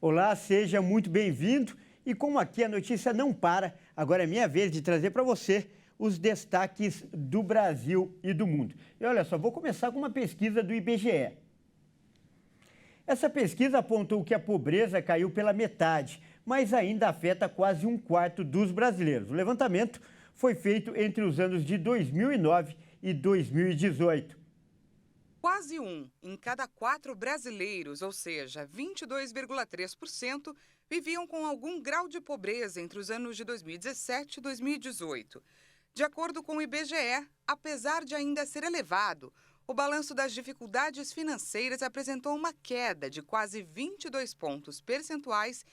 Olá, seja muito bem-vindo. E como aqui a notícia não para, agora é minha vez de trazer para você os destaques do Brasil e do mundo. E olha só, vou começar com uma pesquisa do IBGE. Essa pesquisa apontou que a pobreza caiu pela metade, mas ainda afeta quase um quarto dos brasileiros. O levantamento foi feito entre os anos de 2009 e 2018. Quase um em cada 4 brasileiros, ou seja, 22,3%, viviam com algum grau de pobreza entre os anos de 2017 e 2018. De acordo com o IBGE, apesar de ainda ser elevado, o balanço das dificuldades financeiras apresentou uma queda de quase 22 pontos percentuais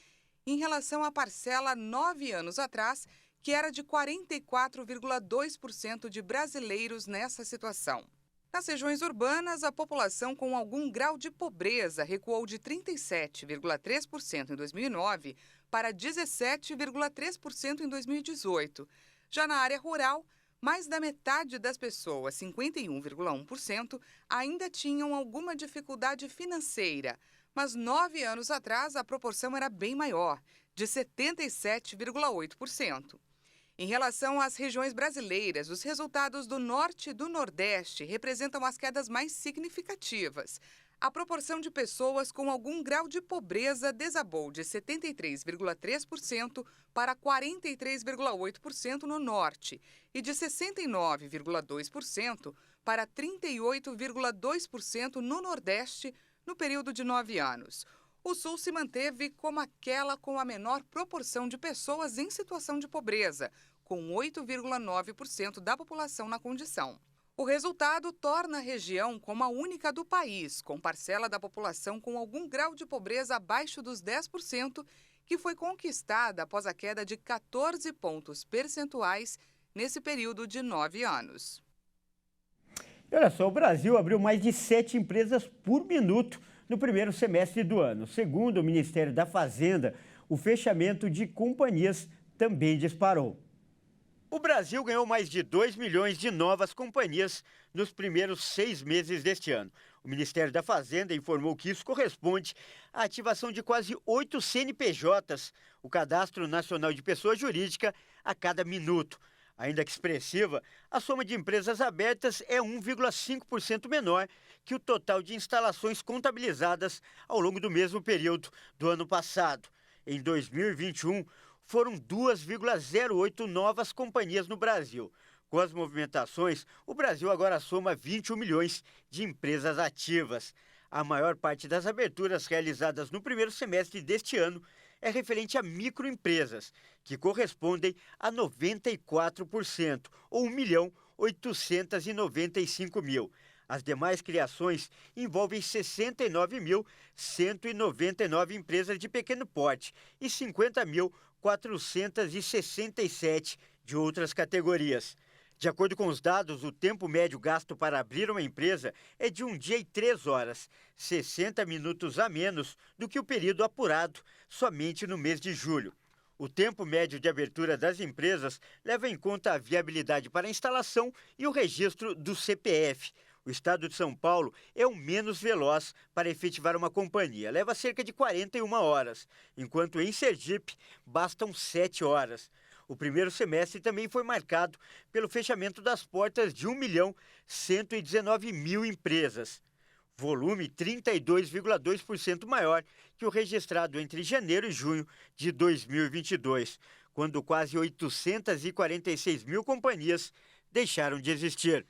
em relação à parcela 9 anos atrás, que era de 44,2% de brasileiros nessa situação. Nas regiões urbanas, a população com algum grau de pobreza recuou de 37,3% em 2009 para 17,3% em 2018. Já na área rural, mais da metade das pessoas, 51,1%, ainda tinham alguma dificuldade financeira, mas 9 anos atrás a proporção era bem maior, de 77,8%. Em relação às regiões brasileiras, os resultados do Norte e do Nordeste representam as quedas mais significativas. A proporção de pessoas com algum grau de pobreza desabou de 73,3% para 43,8% no Norte e de 69,2% para 38,2% no Nordeste no período de 9 anos. O Sul se manteve como aquela com a menor proporção de pessoas em situação de pobreza, com 8,9% da população na condição. O resultado torna a região como a única do país, com parcela da população com algum grau de pobreza abaixo dos 10%, que foi conquistada após a queda de 14 pontos percentuais nesse período de 9 anos. E olha só, o Brasil abriu mais de 7 empresas por minuto no primeiro semestre do ano. Segundo o Ministério da Fazenda, o fechamento de companhias também disparou. O Brasil ganhou mais de 2 milhões de novas companhias nos primeiros 6 meses deste ano. O Ministério da Fazenda informou que isso corresponde à ativação de quase 8 CNPJs, o Cadastro Nacional de Pessoa Jurídica, a cada minuto. Ainda que expressiva, a soma de empresas abertas é 1,5% menor que o total de instalações contabilizadas ao longo do mesmo período do ano passado. Em 2021, foram 2,08 novas companhias no Brasil. Com as movimentações, o Brasil agora soma 21 milhões de empresas ativas. A maior parte das aberturas realizadas no primeiro semestre deste ano é referente a microempresas, que correspondem a 94%, ou 1.895.000. As demais criações envolvem 69.199 empresas de pequeno porte e 50.467 de outras categorias. De acordo com os dados, o tempo médio gasto para abrir uma empresa é de 1 dia e 3 horas, 60 minutos a menos do que o período apurado somente no mês de julho. O tempo médio de abertura das empresas leva em conta a viabilidade para a instalação e o registro do CPF. O estado de São Paulo é o menos veloz para efetivar uma companhia, leva cerca de 41 horas, enquanto em Sergipe bastam 7 horas. O primeiro semestre também foi marcado pelo fechamento das portas de 1.119.000 empresas, volume 32,2% maior que o registrado entre janeiro e junho de 2022, quando quase 846.000 companhias deixaram de existir.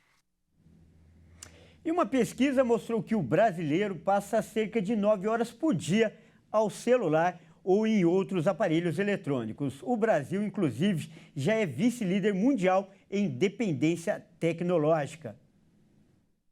E uma pesquisa mostrou que o brasileiro passa cerca de 9 horas por dia ao celular ou em outros aparelhos eletrônicos. O Brasil, inclusive, já é vice-líder mundial em dependência tecnológica.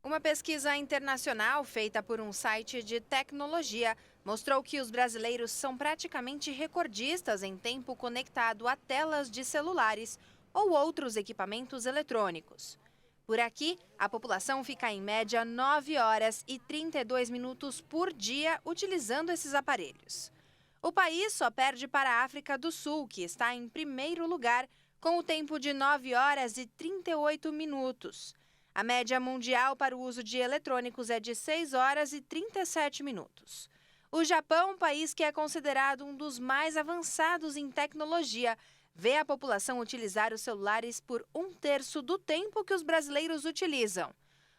Uma pesquisa internacional feita por um site de tecnologia mostrou que os brasileiros são praticamente recordistas em tempo conectado a telas de celulares ou outros equipamentos eletrônicos. Por aqui, a população fica em média 9 horas e 32 minutos por dia utilizando esses aparelhos. O país só perde para a África do Sul, que está em primeiro lugar, com o tempo de 9 horas e 38 minutos. A média mundial para o uso de eletrônicos é de 6 horas e 37 minutos. O Japão, país que é considerado um dos mais avançados em tecnologia, vê a população utilizar os celulares por 1/3 do tempo que os brasileiros utilizam.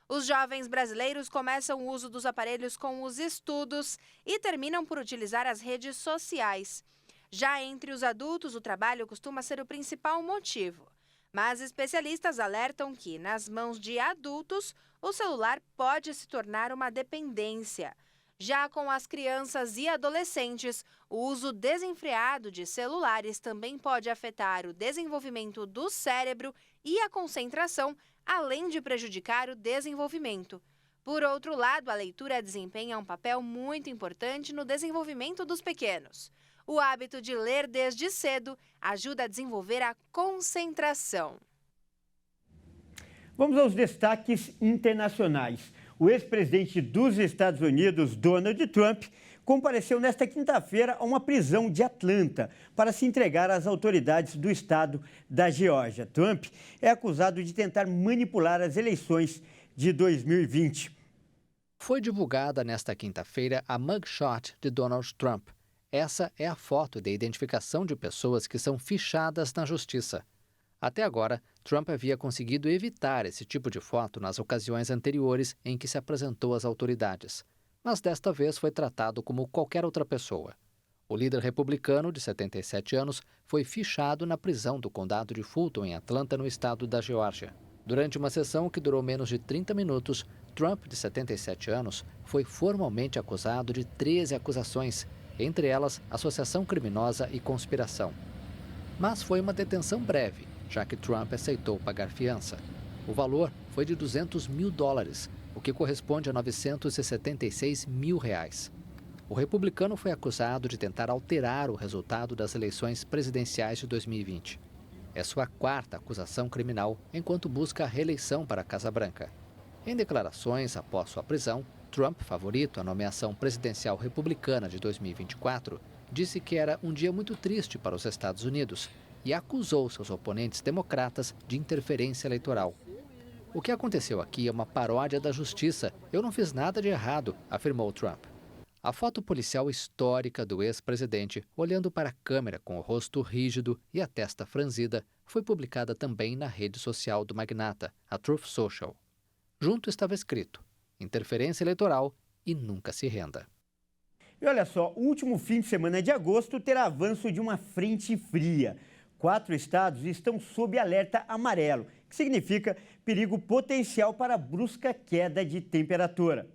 Os jovens brasileiros começam o uso dos aparelhos com os estudos e terminam por utilizar as redes sociais. Já entre os adultos, o trabalho costuma ser o principal motivo. Mas especialistas alertam que, nas mãos de adultos, o celular pode se tornar uma dependência. Já com as crianças e adolescentes, o uso desenfreado de celulares também pode afetar o desenvolvimento do cérebro e a concentração, além de prejudicar o desenvolvimento. Por outro lado, a leitura desempenha um papel muito importante no desenvolvimento dos pequenos. O hábito de ler desde cedo ajuda a desenvolver a concentração. Vamos aos destaques internacionais. O ex-presidente dos Estados Unidos, Donald Trump, compareceu nesta quinta-feira a uma prisão de Atlanta para se entregar às autoridades do estado da Geórgia. Trump é acusado de tentar manipular as eleições de 2020. Foi divulgada nesta quinta-feira a mugshot de Donald Trump. Essa é a foto de identificação de pessoas que são fichadas na justiça. Até agora, Trump havia conseguido evitar esse tipo de foto nas ocasiões anteriores em que se apresentou às autoridades. Mas desta vez foi tratado como qualquer outra pessoa. O líder republicano, de 77 anos, foi fichado na prisão do condado de Fulton, em Atlanta, no estado da Geórgia. Durante uma sessão que durou menos de 30 minutos, Trump, de 77 anos, foi formalmente acusado de 13 acusações, entre elas associação criminosa e conspiração. Mas foi uma detenção breve, já que Trump aceitou pagar fiança. O valor foi de $200 mil, o que corresponde a R$976 mil. O republicano foi acusado de tentar alterar o resultado das eleições presidenciais de 2020. É sua quarta acusação criminal, enquanto busca a reeleição para a Casa Branca. Em declarações após sua prisão, Trump, favorito à nomeação presidencial republicana de 2024, disse que era um dia muito triste para os Estados Unidos e acusou seus oponentes democratas de interferência eleitoral. O que aconteceu aqui é uma paródia da justiça. Eu não fiz nada de errado, afirmou Trump. A foto policial histórica do ex-presidente, olhando para a câmera com o rosto rígido e a testa franzida, foi publicada também na rede social do magnata, a Truth Social. Junto estava escrito: interferência eleitoral e nunca se renda. E olha só, o último fim de semana de agosto terá avanço de uma frente fria. 4 estados estão sob alerta amarelo, que significa perigo potencial para brusca queda de temperatura.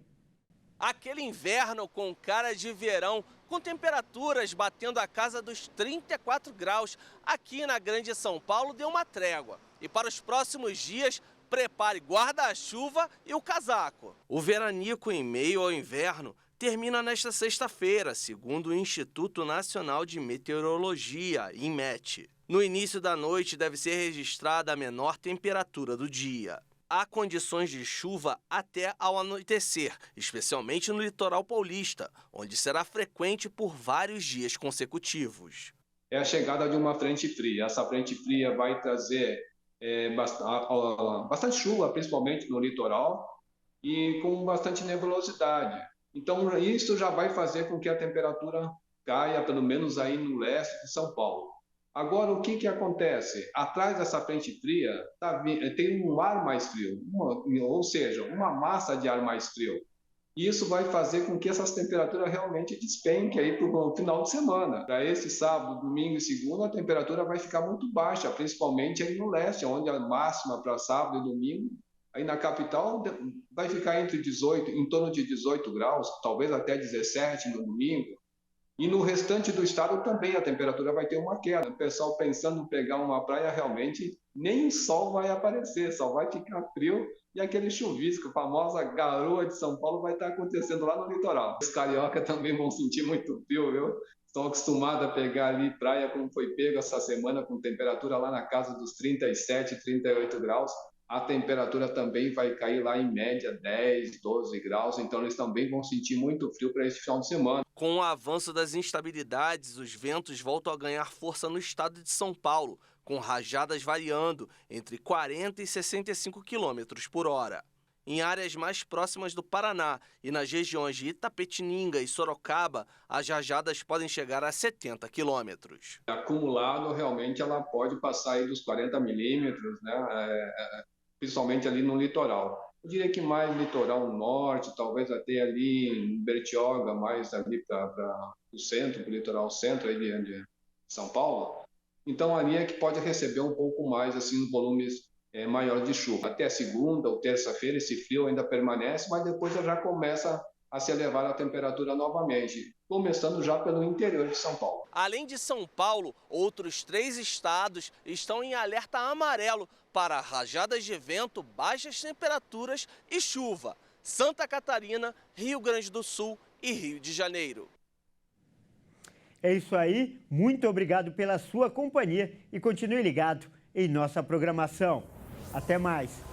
Aquele inverno com cara de verão, com temperaturas batendo a casa dos 34 graus, aqui na Grande São Paulo deu uma trégua. E para os próximos dias, prepare guarda-chuva e o casaco. O veranico em meio ao inverno termina nesta sexta-feira, segundo o Instituto Nacional de Meteorologia, INMET. No início da noite deve ser registrada a menor temperatura do dia. Há condições de chuva até ao anoitecer, especialmente no litoral paulista, onde será frequente por vários dias consecutivos. É a chegada de uma frente fria. Essa frente fria vai trazer bastante chuva, principalmente no litoral, e com bastante nebulosidade. Então, isso já vai fazer com que a temperatura caia, pelo menos aí no leste de São Paulo. Agora, o que acontece? Atrás dessa frente fria tem um ar mais frio, ou seja, uma massa de ar mais frio. E isso vai fazer com que essas temperaturas realmente despenquem aí para o final de semana. Para esse sábado, domingo e segunda, a temperatura vai ficar muito baixa, principalmente aí no leste, onde a máxima para sábado e domingo, aí na capital, vai ficar em torno de 18 graus, talvez até 17 no domingo. E no restante do estado também a temperatura vai ter uma queda. O pessoal pensando em pegar uma praia, realmente nem o sol vai aparecer, só vai ficar frio e aquele chuvisco, a famosa garoa de São Paulo vai estar acontecendo lá no litoral. Os carioca também vão sentir muito frio, viu? Estão acostumados a pegar ali praia como foi pego essa semana, com temperatura lá na casa dos 37, 38 graus. A temperatura também vai cair lá em média 10, 12 graus, então eles também vão sentir muito frio para esse final de semana. Com o avanço das instabilidades, os ventos voltam a ganhar força no estado de São Paulo, com rajadas variando entre 40 e 65 km por hora. Em áreas mais próximas do Paraná e nas regiões de Itapetininga e Sorocaba, as rajadas podem chegar a 70 quilômetros. Acumulado, realmente, ela pode passar aí dos 40 milímetros, né? Principalmente ali no litoral. Eu diria que mais litoral norte, talvez até ali em Bertioga, mais ali para o centro, para o litoral centro aí de São Paulo. Então, ali é que pode receber um pouco mais, assim, volumes maior de chuva. Até segunda ou terça-feira esse frio ainda permanece, mas depois já começa a se elevar a temperatura novamente, começando já pelo interior de São Paulo. Além de São Paulo, outros 3 estados estão em alerta amarelo para rajadas de vento, baixas temperaturas e chuva: Santa Catarina, Rio Grande do Sul e Rio de Janeiro. É isso aí, muito obrigado pela sua companhia e continue ligado em nossa programação. Até mais!